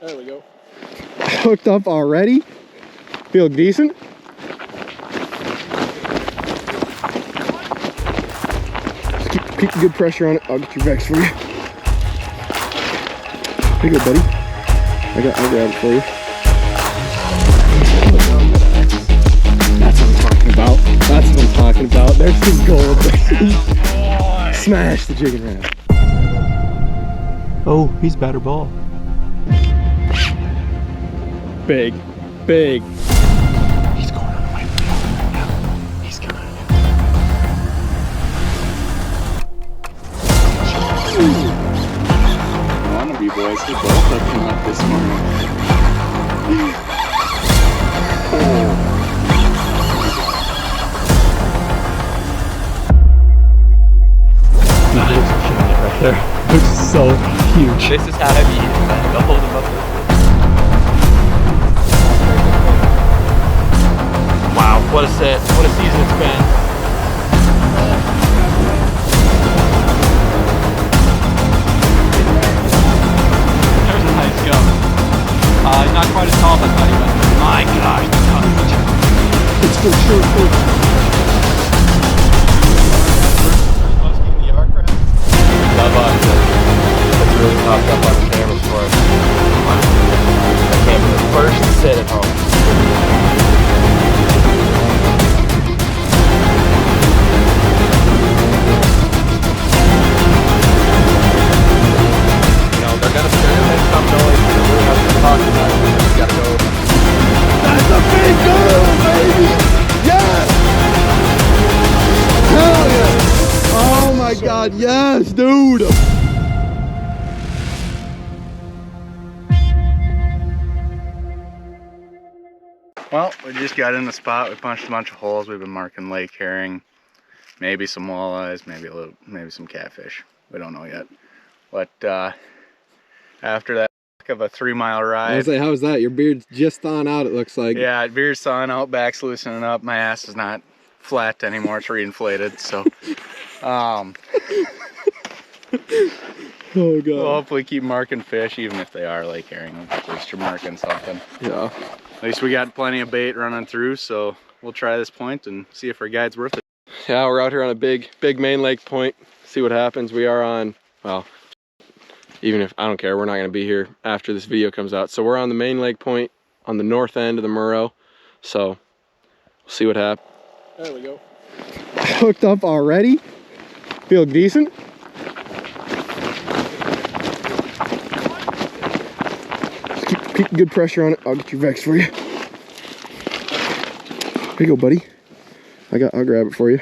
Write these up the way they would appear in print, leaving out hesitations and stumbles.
There we go. Hooked up already. Feel decent. Just keep good pressure on it. I'll get your vex for you. Here you go, buddy. I'll grab it for you. That's what I'm talking about. That's what I'm talking about. There's some gold. Smash the jig and wrap. Oh, he's better ball. Big, big. He's going on the way. He's coming. WannaBOutdoors, they both have come up this morning. Right there. Looks so huge. This is how heavy he is, man. They'll hold him up with this. Wow, what a set. What a season it's been. There's a nice go. He's not quite as tall as I thought he was. My gosh, It's for sure. love us. That's really popped up on the cameras for us. I came for the first sit at home. You know, they're gonna make some noise. They're really not gonna talk about it. They just gotta go. That's a big girl, baby! Yes! Hell yeah! Oh my god, yes, dude! Well, we just got in the spot. We punched a bunch of holes. We've been marking lake herring, maybe some walleyes, maybe some catfish. We don't know yet. But after that of a 3-mile ride. I was like, how's that? Your beard's just thawing out, it looks like. Yeah, beard's thawing out, back's loosening up. My ass is not flat anymore. It's reinflated. So, Oh god. we'll hopefully keep marking fish, even if they are lake herring. At least you're marking something. Yeah. At least we got plenty of bait running through, so we'll try this point and see if our guide's worth it. Yeah, we're out here on a big main lake point. See what happens. We are on, well, even if I don't care, we're not going to be here after this video comes out. So we're on the main lake point on the north end of the Murrow. So we'll see what happens. There we go. Hooked up already. Feel decent. Just keep good pressure on it. I'll get your vex for you. Here you go, buddy. I'll grab it for you.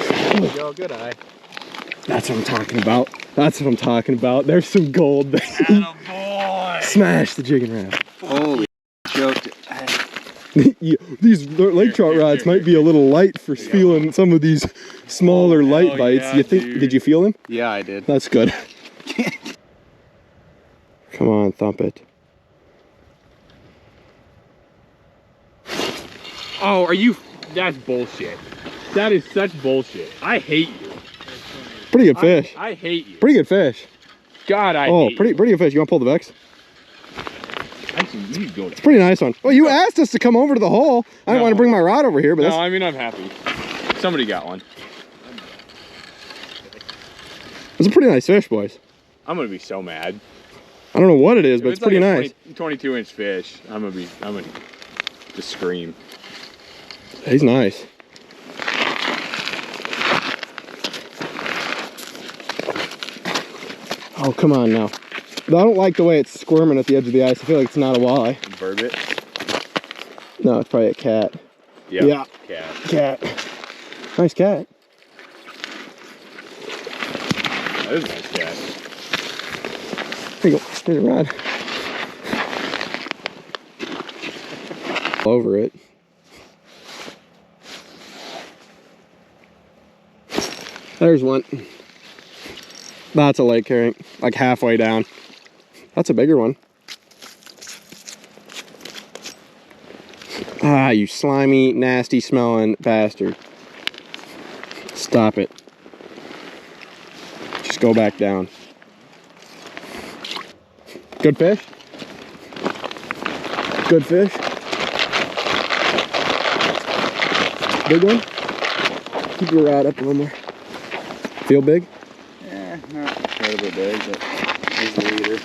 There we go. Good eye. That's what I'm talking about. That's what I'm talking about. There's some gold. Attaboy! Smash the jig and wrap. Holy choked it. Yeah, these lake trout rods might be a little light for feeling some of these smaller light bites. yeah, You think? dude. Did you feel them? Yeah, I did. That's good. Come on, thump it. Oh, are you? That's bullshit. That is such bullshit. I hate you. Pretty good fish. I hate you. Pretty good fish. God, I Oh, hate pretty good fish. You want to pull the vex? you. Actually, you need to go to. Pretty nice one. Well, you asked us to come over to the hole. I didn't want to bring my rod over here, but No, I mean, I'm happy. Somebody got one. it's a pretty nice fish, boys. I'm gonna be so mad. I don't know what it is, but If it's pretty like nice. 22-inch fish. I'm gonna just scream. He's nice. Oh, come on now. I don't like the way it's squirming at the edge of the ice. I feel like it's not a walleye. Burbot. No, it's probably a cat. Yep. Yeah. Cat. Cat. Nice cat. That is a nice cat. There you go. There's a rod. Over it. There's one. That's a lake herring, like halfway down. That's a bigger one. Ah, you slimy, nasty smelling bastard. Stop it. Just go back down. Good fish? Good fish? Big one? Keep your rod up a little more. Feel big? Yeah, not incredibly big, but he's the leader.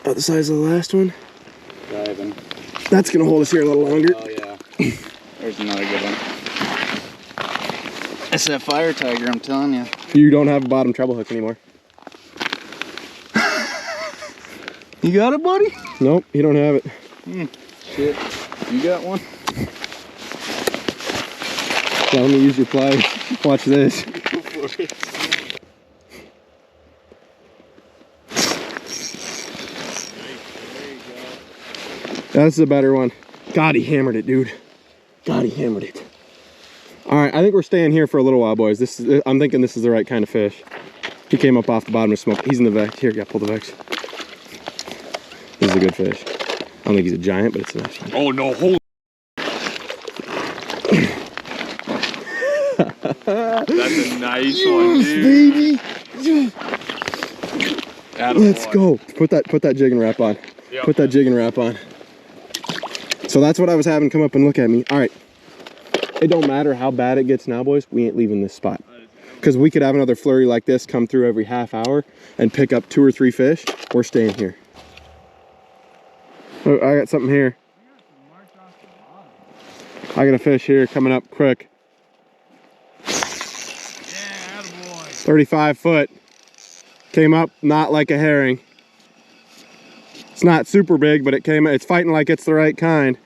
About the size of the last one? Diving. That's gonna hold us here a little longer. Oh yeah. There's another good one. It's that fire tiger, I'm telling you. You don't have a bottom treble hook anymore. You got it, buddy? Nope, you don't have it. Shit. You got one? Yeah, let me use your pliers. Watch this. That's a better one. God, he hammered it, dude. God, he hammered it. All right, I think we're staying here for a little while, boys. I'm thinking this is the right kind of fish. He came up off the bottom of smoke. He's in the vex. Here, yeah, pull the vex. This is a good fish. I don't think he's a giant, but it's a nice one. Oh no, holy. That's a nice one, dude. Baby. Let's go. Put that jigging wrap on. Yep. Put that jigging wrap on. So that's what I was having come up and look at me. All right. It don't matter how bad it gets now, boys. We ain't leaving this spot. Because we could have another flurry like this come through every half hour and pick up 2 or 3 fish. We're staying here. Oh, I got something here. I got a fish here coming up quick. 35 foot. Came up not like a herring. It's not super big, but it's fighting like it's the right kind.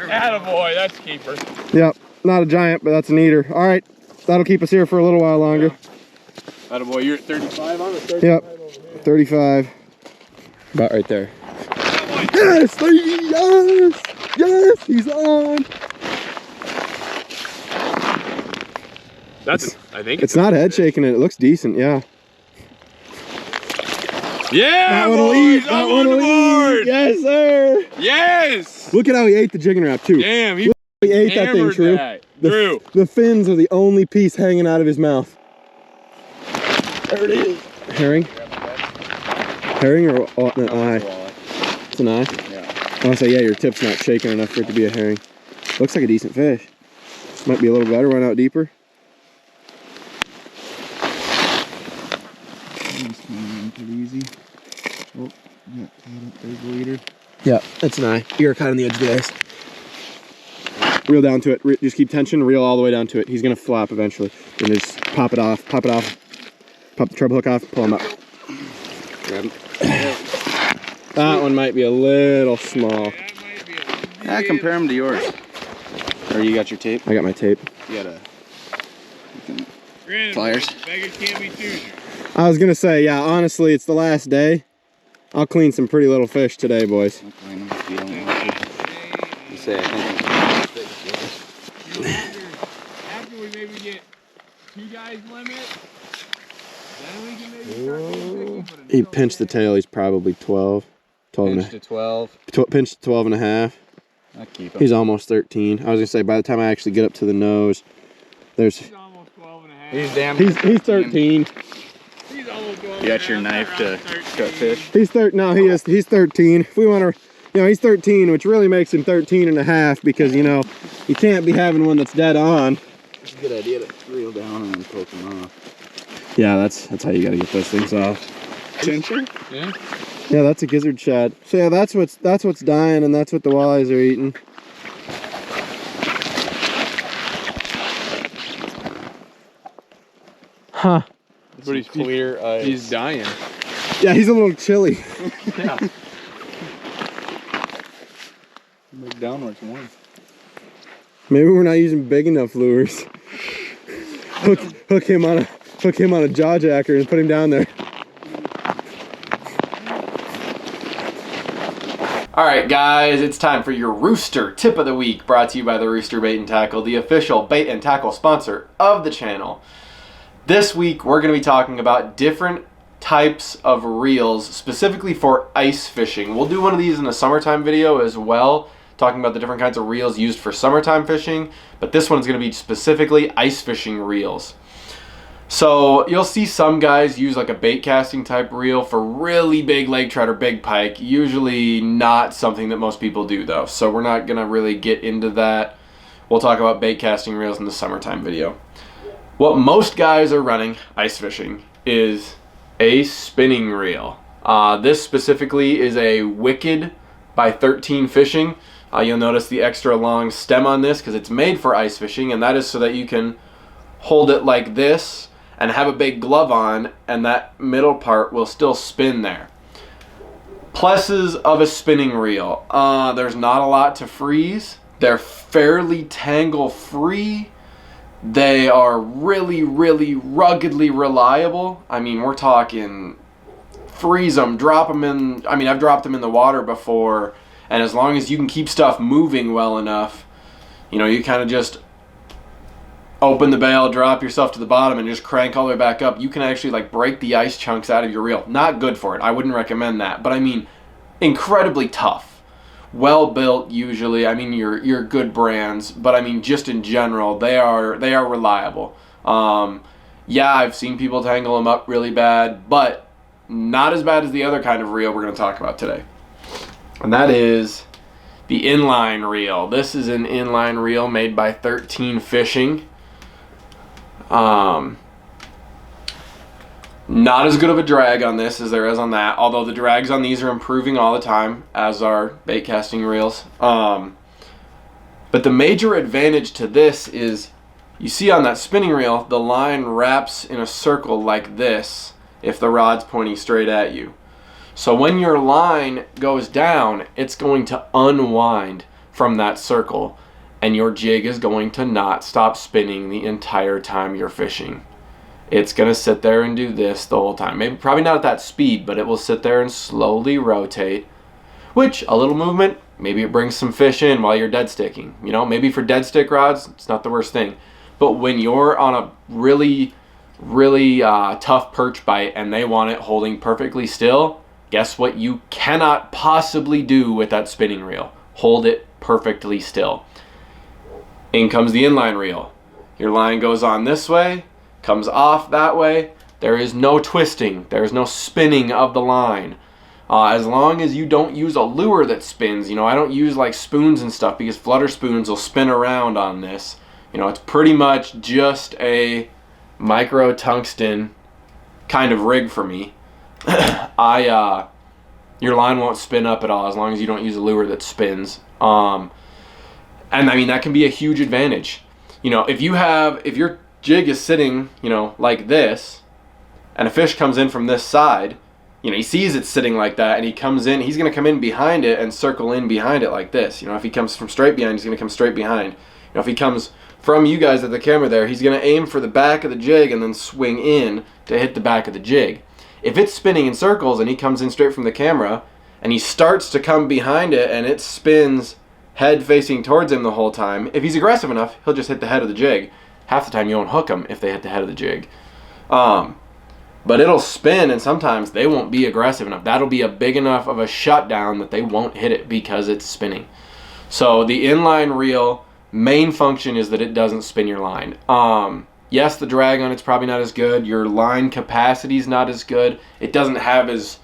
Attaboy, that's a keeper. Yep, not a giant, but that's an eater. All right, that'll keep us here for a little while longer. Yeah. Attaboy, you're at 35 on it? Yep, 35. About right there. Yes, yes, yes, he's on. I think it's not head shaking it. It looks decent, yeah. Yeah, that one'll eat. That one'll eat. Yes, sir. Yes. Look at how he ate the jigging wrap too. Damn, he ate that thing, True. True. The fins are the only piece hanging out of his mouth. There it is. Herring? Herring or an eye? It's an eye? Yeah. I'll say, yeah, your tip's not shaking enough for it to be a herring. Looks like a decent fish. Might be a little better, run out deeper. Pretty easy. Oh, yeah, there's the leader. Yeah, that's an eye. You're caught on the edge of the ice. Reel down to it. Just keep tension. Reel all the way down to it. He's gonna flop eventually. And just pop it off. Pop it off. Pop the treble hook off. Pull him up. Grab him. That one might be a little small. Yeah, compare them to yours. Or you got your tape? I got my tape. You got pliers. Beggars can't be choosers. I was gonna say, yeah, honestly, it's the last day. I'll clean some pretty little fish today, boys. I'll clean them if you don't want to. You say, I think after we maybe get 2 guys limit, then we can maybe start getting picky. He pinched the tail. He's probably 12. 12 pinch to 12. Pinched 12 and a half. I'll keep him. He's almost 13. I was gonna say, by the time I actually get up to the nose, there's. He's almost 12 and a half. He's damn. He's 13. He's almost 12 You got your knife to cut fish? He's 13. No, he is. He's 13. If we want to, he's 13, which really makes him 13 and a half because you can't be having one that's dead on. It's a good idea to reel down and then poke him off. Yeah, that's how you got to get those things off. Chincher? Yeah. Yeah, that's a gizzard shad. So yeah, that's what's dying, and that's what the walleyes are eating. Huh. But he's clear eyes. He's dying. Yeah, he's a little chilly. Yeah. Move downwards one. Maybe we're not using big enough lures. Hook him on a jaw jacker and put him down there. Alright guys, it's time for your Rooster Tip of the Week, brought to you by the Rooster Bait and Tackle, the official bait and tackle sponsor of the channel. This week we're going to be talking about different types of reels, specifically for ice fishing. We'll do one of these in a summertime video as well, talking about the different kinds of reels used for summertime fishing, but this one's going to be specifically ice fishing reels. So you'll see some guys use like a bait casting type reel for really big lake trout or big pike. Usually not something that most people do though. So we're not gonna really get into that. We'll talk about bait casting reels in the summertime video. What most guys are running ice fishing is a spinning reel. This specifically is a Wicked by 13 Fishing. You'll notice the extra long stem on this because it's made for ice fishing, and that is so that you can hold it like this and have a big glove on, and that middle part will still spin there. Pluses of a spinning reel. There's not a lot to freeze. They're fairly tangle free. They are really, really ruggedly reliable. I mean, we're talking freeze them, drop them in. I mean, I've dropped them in the water before, and as long as you can keep stuff moving well enough, you know, you kind of just open the bail, drop yourself to the bottom, and just crank all the way back up. You can actually like break the ice chunks out of your reel. Not good for it. I wouldn't recommend that. But I mean, incredibly tough. Well built usually. I mean, you're good brands, but I mean, just in general, they are reliable. Yeah, I've seen people tangle them up really bad, but not as bad as the other kind of reel we're going to talk about today. And that is the inline reel. This is an inline reel made by 13 Fishing. Not as good of a drag on this as there is on that, although the drags on these are improving all the time, as are bait casting reels. But the major advantage to this is, you see on that spinning reel, the line wraps in a circle like this if the rod's pointing straight at you. So when your line goes down, it's going to unwind from that circle, and your jig is going to not stop spinning the entire time you're fishing. It's going to sit there and do this the whole time. Maybe probably not at that speed, but it will sit there and slowly rotate, which a little movement, maybe it brings some fish in while you're dead sticking. You know, maybe for dead stick rods, it's not the worst thing. But when you're on a really, really tough perch bite and they want it holding perfectly still, guess what you cannot possibly do with that spinning reel? Hold it perfectly still. In comes the inline reel. Your line goes on this way, comes off that way. There is no twisting. There is no spinning of the line. As long as you don't use a lure that spins. You know, I don't use like spoons and stuff because flutter spoons will spin around on this. You know, it's pretty much just a micro tungsten kind of rig for me. Your line won't spin up at all as long as you don't use a lure that spins. And I mean, that can be a huge advantage. You know, if your jig is sitting, you know, like this, and a fish comes in from this side, you know, he sees it sitting like that, and he comes in, he's going to come in behind it and circle in behind it like this. You know, if he comes from straight behind, he's going to come straight behind. You know, if he comes from you guys at the camera there, he's going to aim for the back of the jig and then swing in to hit the back of the jig. If it's spinning in circles and he comes in straight from the camera, and he starts to come behind it and it spins head facing towards him the whole time, if he's aggressive enough, he'll just hit the head of the jig. Half the time you won't hook them if they hit the head of the jig. But it'll spin, and sometimes they won't be aggressive enough. That'll be a big enough of a shutdown that they won't hit it because it's spinning. So the inline reel main function is that it doesn't spin your line. Yes, the drag on it's probably not as good. Your line capacity is not as good. It doesn't have as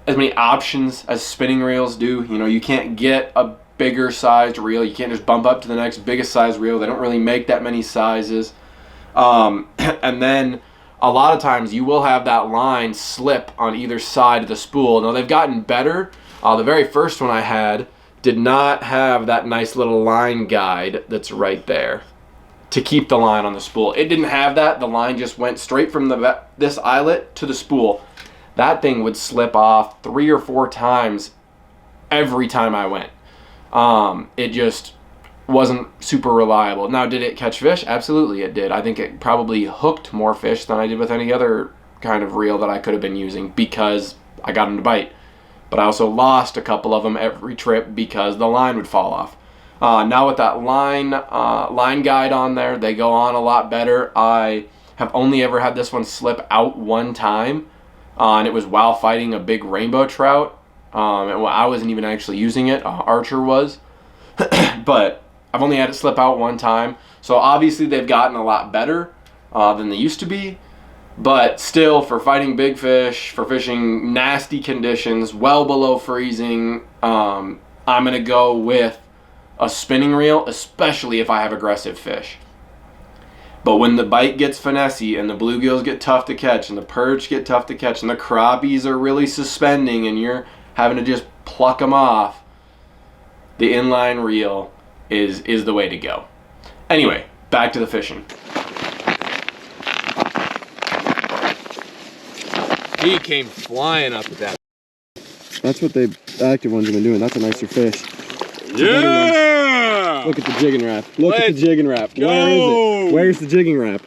many options as spinning reels do. You know, you can't get a bigger sized reel. You can't just bump up to the next biggest size reel. They don't really make that many sizes. And then a lot of times you will have that line slip on either side of the spool. Now they've gotten better. The very first one I had did not have that nice little line guide that's right there to keep the line on the spool. It didn't have that. The line just went straight from this eyelet to the spool. That thing would slip off 3 or 4 times every time I went. It just wasn't super reliable. Now, did it catch fish? Absolutely it did. I think it probably hooked more fish than I did with any other kind of reel that I could have been using because I got them to bite. But I also lost a couple of them every trip because the line would fall off. Now with that line guide on there, they go on a lot better. I have only ever had this one slip out one time, and it was while fighting a big rainbow trout. And I wasn't even actually using it. Archer was. But I've only had it slip out one time. So obviously they've gotten a lot better than they used to be. But still, for fighting big fish, for fishing nasty conditions, well below freezing, I'm going to go with a spinning reel, especially if I have aggressive fish. But when the bite gets finessey and the bluegills get tough to catch and the perch get tough to catch and the crappies are really suspending and you're having to just pluck them off, the inline reel is the way to go. Anyway, back to the fishing. He came flying up at that. That's what the active ones have been doing. That's a nicer fish. Yeah! Look at the jigging wrap. Look at the jigging wrap. Go! Where is it? Where's the jigging wrap?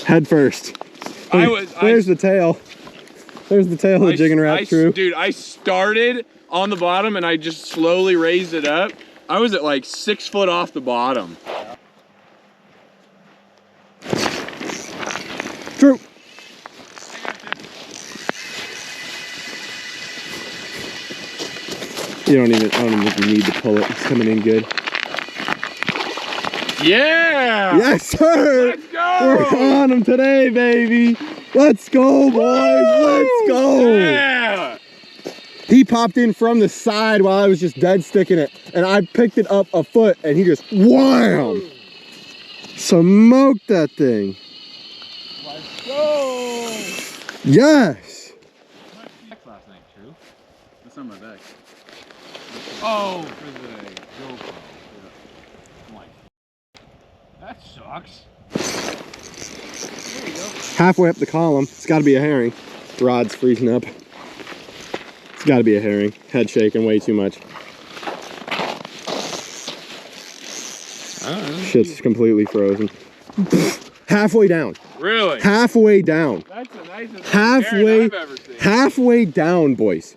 Head first. Where's the tail? There's the tail of the jigging wrap crew. Dude, I started on the bottom and I just slowly raised it up. I was at like 6 foot off the bottom. True. I don't even think you need to pull it. It's coming in good. Yeah! Yes, sir! Let's go! We're on them today, baby! Let's go, boys! Let's go! Yeah! He popped in from the side while I was just dead sticking it, and I picked it up a foot, and he just wham! Smoked that thing. Let's go! Yes! Last night, true? That's on my back. Oh, for the GoPro. I'm like, that sucks. There you go. Halfway up the column, it's got to be a herring. Rod's freezing up. It's got to be a herring. Head shaking way too much. Shit's completely frozen. Halfway down. Really? Halfway down. That's the nicest Halfway, I've ever seen. halfway down, boys.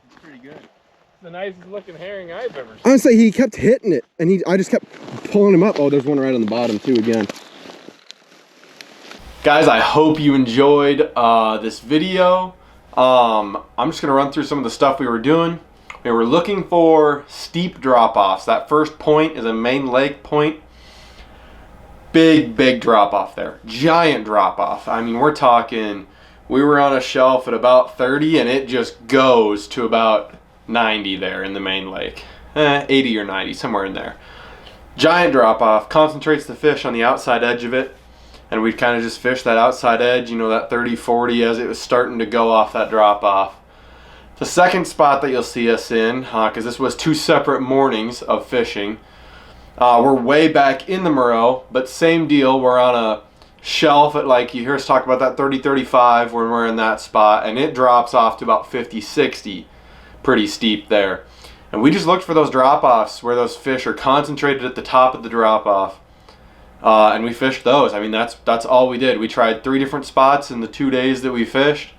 It's pretty good. It's the nicest looking herring I've ever seen. Honestly, he kept hitting it, and I just kept pulling him up. Oh, there's one right on the bottom too again. Guys, I hope you enjoyed this video. I'm just gonna run through some of the stuff we were doing. We were looking for steep drop-offs. That first point is a main lake point. Big drop-off there. Giant drop-off. I mean, we're talking, we were on a shelf at about 30 and it just goes to about 90 there in the main lake. 80 or 90, somewhere in there. Giant drop-off, concentrates the fish on the outside edge of it. And we'd kind of just fish that outside edge, you know, that 30, 40 as it was starting to go off that drop-off. The second spot that you'll see us in, because this was 2 separate mornings of fishing, we're way back in the Murrow, but same deal. We're on a shelf at, like, you hear us talk about that 30, 35 when we're in that spot, and it drops off to about 50, 60, pretty steep there. And we just looked for those drop-offs where those fish are concentrated at the top of the drop-off. And we fished those. I mean, that's all we did. We tried 3 different spots in the 2 days that we fished.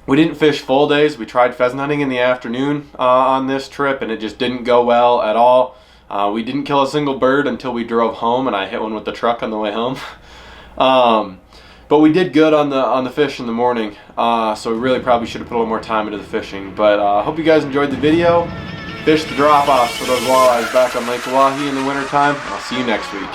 We didn't fish full days. We tried pheasant hunting in the afternoon on this trip, and it just didn't go well at all. We didn't kill a single bird until we drove home, and I hit one with the truck on the way home. But we did good on the fish in the morning, so we really probably should have put a little more time into the fishing. But I hope you guys enjoyed the video. Fish the drop-offs for those walleyes back on Lake Oahe in the wintertime. I'll see you next week.